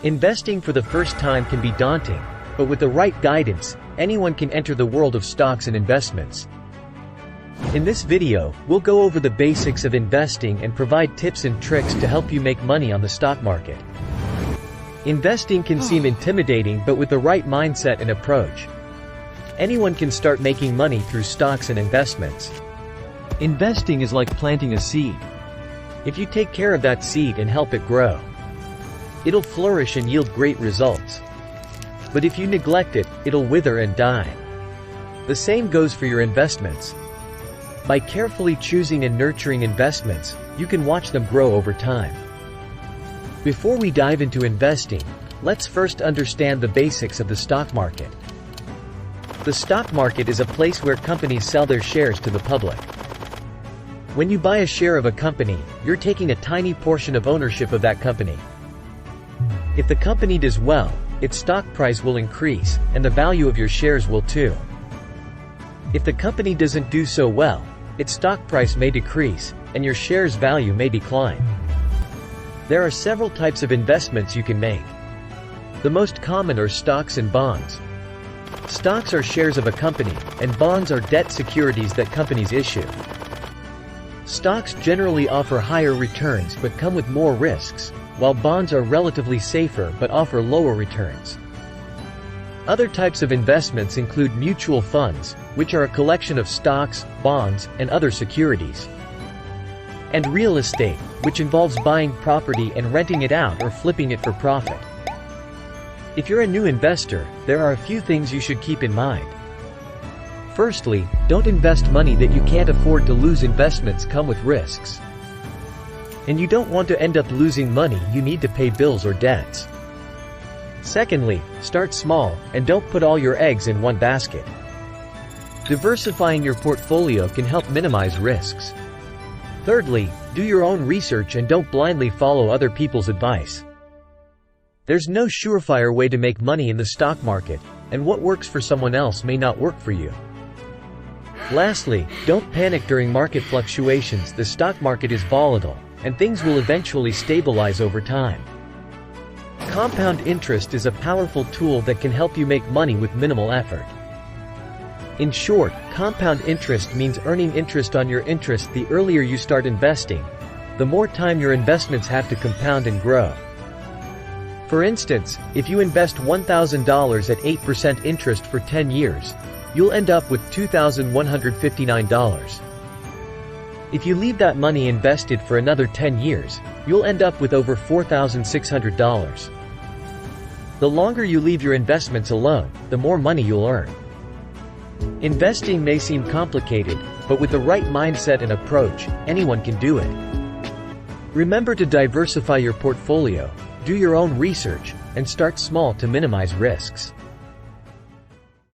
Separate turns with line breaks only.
Investing for the first time can be daunting, but with the right guidance, anyone can enter the world of stocks and investments. In this video, we'll go over the basics of investing and provide tips and tricks to help you make money on the stock market. Investing can seem intimidating, but with the right mindset and approach, anyone can start making money through stocks and investments. Investing is like planting a seed. If you take care of that seed and help it grow, it'll flourish and yield great results. But if you neglect it, it'll wither and die. The same goes for your investments. By carefully choosing and nurturing investments, you can watch them grow over time. Before we dive into investing, let's first understand the basics of the stock market. The stock market is a place where companies sell their shares to the public. When you buy a share of a company, you're taking a tiny portion of ownership of that company. If the company does well, its stock price will increase, and the value of your shares will too. If the company doesn't do so well, its stock price may decrease, and your shares' value may decline. There are several types of investments you can make. The most common are stocks and bonds. Stocks are shares of a company, and bonds are debt securities that companies issue. Stocks generally offer higher returns but come with more risks, while bonds are relatively safer but offer lower returns. Other types of investments include mutual funds, which are a collection of stocks, bonds, and other securities. And real estate, which involves buying property and renting it out or flipping it for profit. If you're a new investor, there are a few things you should keep in mind. Firstly, don't invest money that you can't afford to lose. Investments come with risks, and you don't want to end up losing money you need to pay bills or debts. Secondly, start small, and don't put all your eggs in one basket. Diversifying your portfolio can help minimize risks. Thirdly, do your own research and don't blindly follow other people's advice. There's no surefire way to make money in the stock market, and what works for someone else may not work for you. Lastly, don't panic during market fluctuations. The stock market is volatile, and things will eventually stabilize over time. Compound interest is a powerful tool that can help you make money with minimal effort. In short, compound interest means earning interest on your interest. The earlier you start investing, the more time your investments have to compound and grow. For instance, if you invest $1,000 at 8% interest for 10 years, you'll end up with $2,159. If you leave that money invested for another 10 years, you'll end up with over $4,600. The longer you leave your investments alone, the more money you'll earn. Investing may seem complicated, but with the right mindset and approach, anyone can do it. Remember to diversify your portfolio, do your own research, and start small to minimize risks.